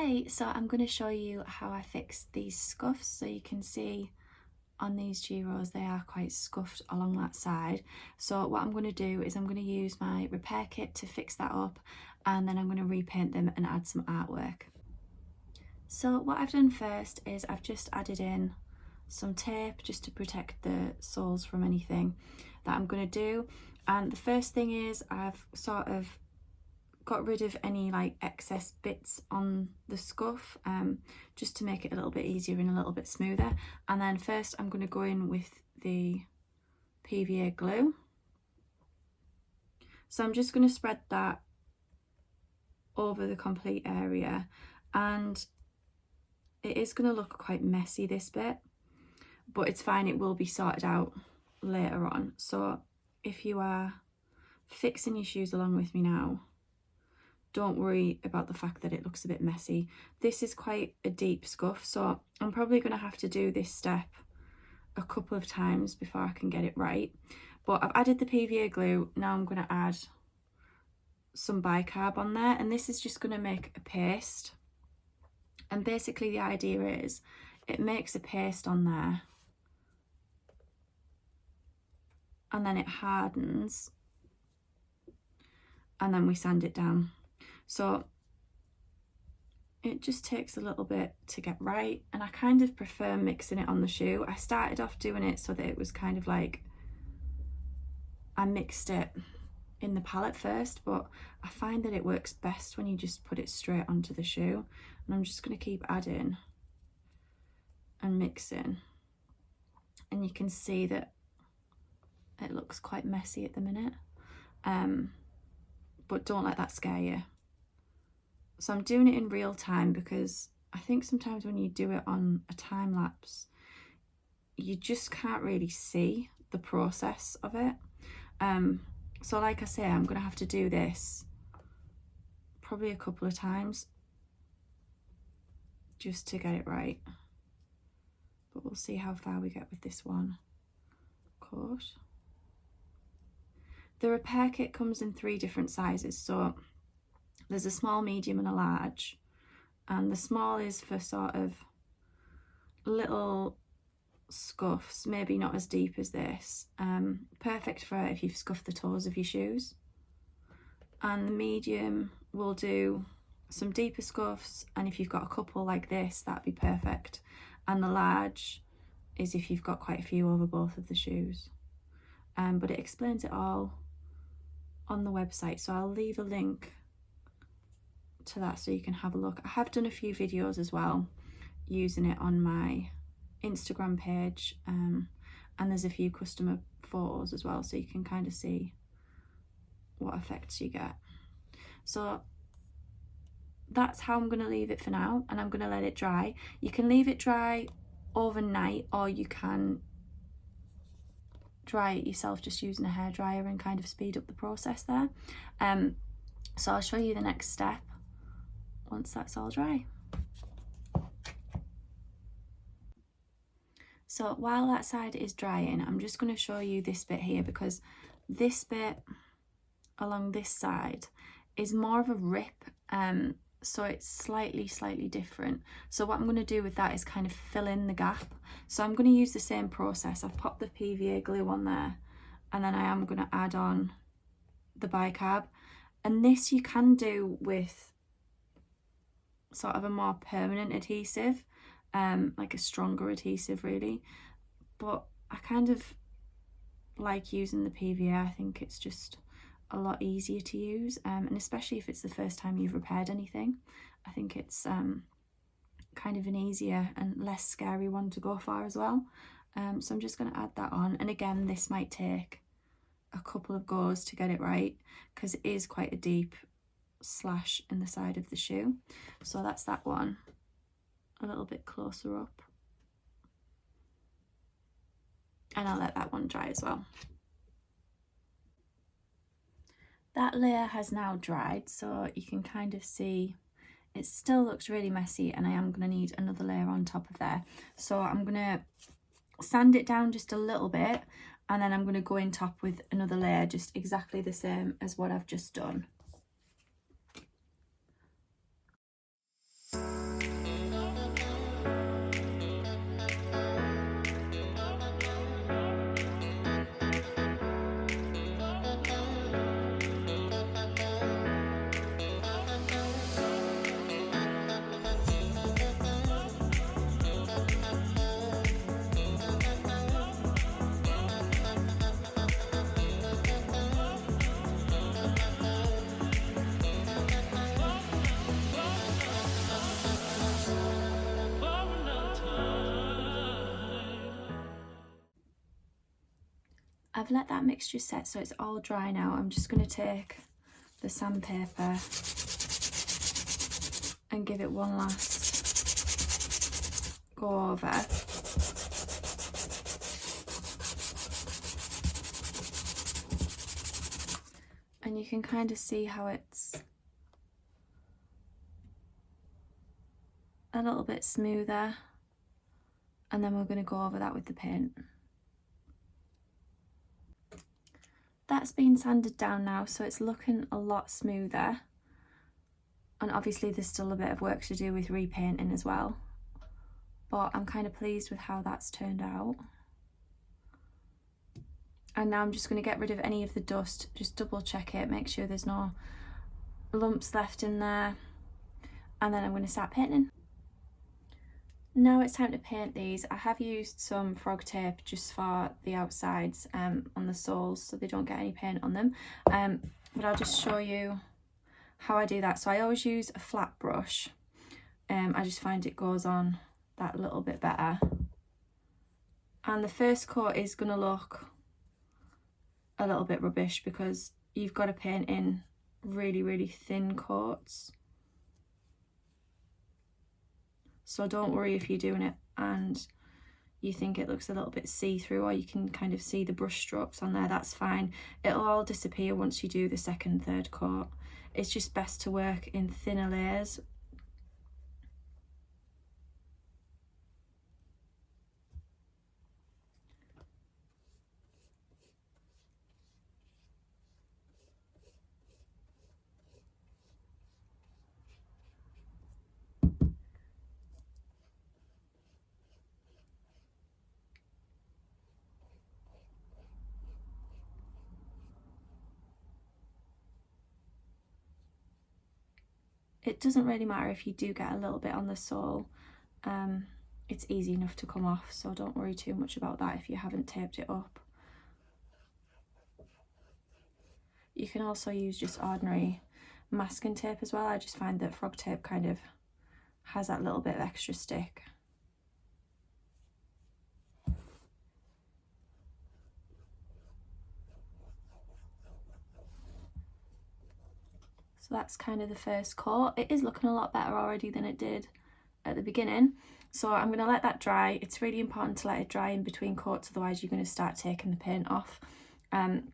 Hey, so I'm going to show you how I fixed these scuffs. So you can see on these Giros they are quite scuffed along that side. So what I'm going to do is I'm going to use my repair kit to fix that up, and then I'm going to repaint them and add some artwork. So what I've done first is I've just added in some tape just to protect the soles from anything that I'm going to do. And the first thing is I've sort of got rid of any like excess bits on the scuff, just to make it a little bit easier and a little bit smoother. And then first I'm going to go in with the PVA glue. So I'm just going to spread that over the complete area, and it is going to look quite messy, this bit, but it's fine, it will be sorted out later on. So if you are fixing your shoes along with me now, don't worry about the fact that it looks a bit messy. This is quite a deep scuff, so I'm probably going to have to do this step a couple of times before I can get it right. But I've added the PVA glue. Now I'm going to add some bicarb on there, and this is just going to make a paste. And basically the idea is it makes a paste on there, and then it hardens, and then we sand it down. So it just takes a little bit to get right, and I kind of prefer mixing it on the shoe. I started off doing it so that it was kind of like I mixed it in the palette first, but I find that it works best when you just put it straight onto the shoe. And I'm just going to keep adding and mixing, and you can see that it looks quite messy at the minute, but don't let that scare you. So I'm doing it in real time because I think sometimes when you do it on a time lapse, you just can't really see the process of it. So like I say, I'm going to have to do this probably a couple of times just to get it right. But we'll see how far we get with this one coat. The repair kit comes in 3 different sizes. So there's a small, medium and a large, and the small is for sort of little scuffs, maybe not as deep as this, perfect for if you've scuffed the toes of your shoes. And the medium will do some deeper scuffs, and if you've got a couple like this, that'd be perfect. And the large is if you've got quite a few over both of the shoes. But it explains it all on the website, so I'll leave a link to that so you can have a look. I have done a few videos as well using it on my Instagram page, and there's a few customer photos as well, so you can kind of see what effects you get. So that's how I'm going to leave it for now, and I'm going to let it dry. You can leave it dry overnight, or you can dry it yourself just using a hairdryer and kind of speed up the process there. So I'll show you the next step once that's all dry. So while that side is drying, I'm just going to show you this bit here, because this bit along this side is more of a rip, so it's slightly different. So what I'm going to do with that is kind of fill in the gap. So I'm going to use the same process. I've popped the PVA glue on there, and then I am going to add on the bicarb. And this you can do with sort of a more permanent adhesive, like a stronger adhesive really, but I kind of like using the PVA. I think it's just a lot easier to use, and especially if it's the first time you've repaired anything, I think it's kind of an easier and less scary one to go for as well. So I'm just going to add that on, and again this might take a couple of goes to get it right because it is quite a deep slash in the side of the shoe. So that's that one, a little bit closer up, and I'll let that one dry as well. That layer has now dried, so you can kind of see it still looks really messy, and I am going to need another layer on top of there. So I'm going to sand it down just a little bit, and then I'm going to go in top with another layer just exactly the same as what I've just done. I've let that mixture set so it's all dry now. I'm just going to take the sandpaper and give it one last go over. And you can kind of see how it's a little bit smoother, and then we're going to go over that with the paint. That's been sanded down now, so it's looking a lot smoother, and obviously there's still a bit of work to do with repainting as well, but I'm kind of pleased with how that's turned out. And now I'm just going to get rid of any of the dust, just double check it, make sure there's no lumps left in there, and then I'm going to start painting. Now it's time to paint these. I have used some frog tape just for the outsides on the soles so they don't get any paint on them, but I'll just show you how I do that. So I always use a flat brush. I just find it goes on that little bit better. And the first coat is going to look a little bit rubbish because you've got to paint in really thin coats. So don't worry if you're doing it and you think it looks a little bit see-through, or you can kind of see the brush strokes on there, that's fine. It'll all disappear once you do the second, third coat. It's just best to work in thinner layers. It doesn't really matter if you do get a little bit on the sole. It's easy enough to come off, so don't worry too much about that if you haven't taped it up. You can also use just ordinary masking tape as well. I just find that frog tape kind of has that little bit of extra stick. So that's kind of the first coat. It is looking a lot better already than it did at the beginning. So I'm going to let that dry. It's really important to let it dry in between coats, otherwise you're going to start taking the paint off. So I'm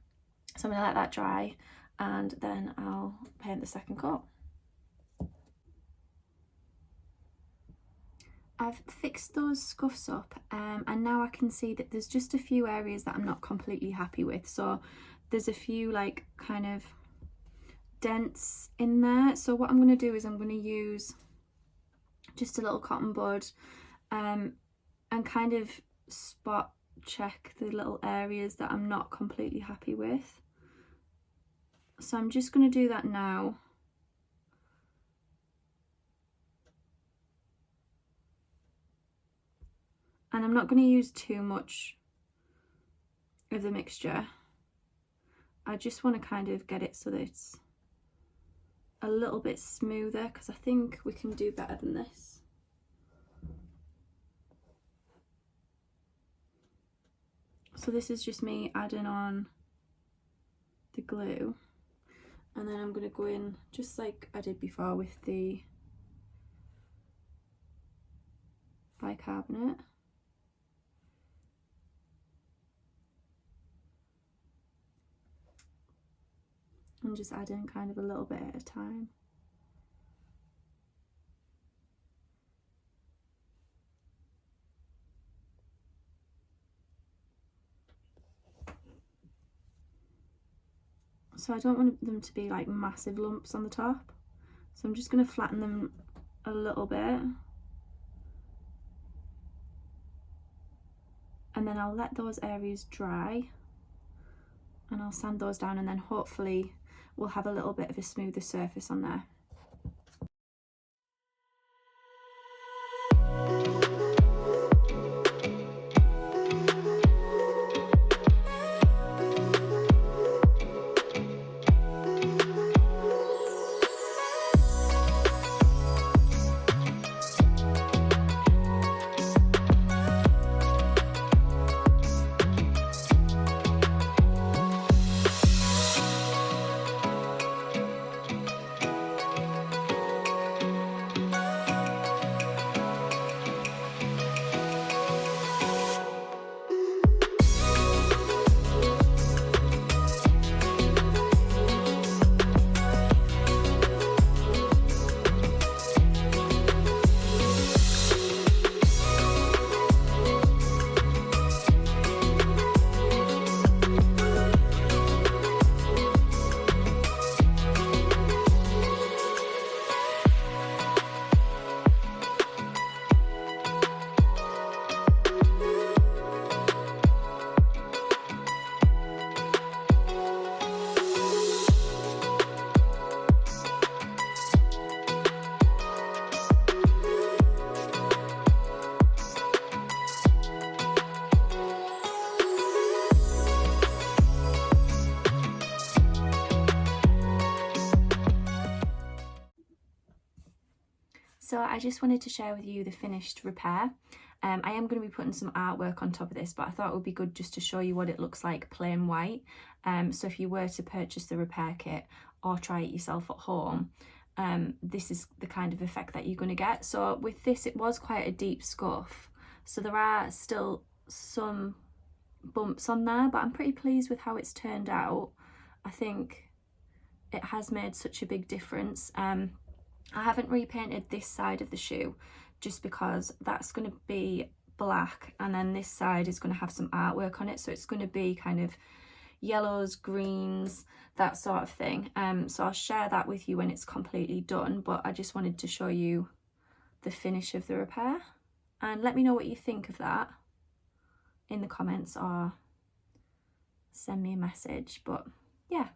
going to let that dry and then I'll paint the second coat. I've fixed those scuffs up and now I can see that there's just a few areas that I'm not completely happy with. So there's a few like kind of dents in there. So what I'm going to do is I'm going to use just a little cotton bud and kind of spot check the little areas that I'm not completely happy with. So I'm just going to do that now. And I'm not going to use too much of the mixture. I just want to kind of get it so that it's a little bit smoother, because I think we can do better than this. So this is just me adding on the glue, and then I'm going to go in just like I did before with the bicarbonate. And just add in kind of a little bit at a time. So I don't want them to be like massive lumps on the top. So I'm just going to flatten them a little bit. And then I'll let those areas dry. And I'll sand those down, and then hopefully we'll have a little bit of a smoother surface on there. So I just wanted to share with you the finished repair. I am going to be putting some artwork on top of this, but I thought it would be good just to show you what it looks like plain white. So if you were to purchase the repair kit or try it yourself at home, this is the kind of effect that you're going to get. So with this, it was quite a deep scuff, so there are still some bumps on there, but I'm pretty pleased with how it's turned out. I think it has made such a big difference. I haven't repainted this side of the shoe just because that's going to be black, and then this side is going to have some artwork on it, so it's going to be kind of yellows, greens, that sort of thing. So I'll share that with you when it's completely done, but I just wanted to show you the finish of the repair, and let me know what you think of that in the comments or send me a message. But yeah,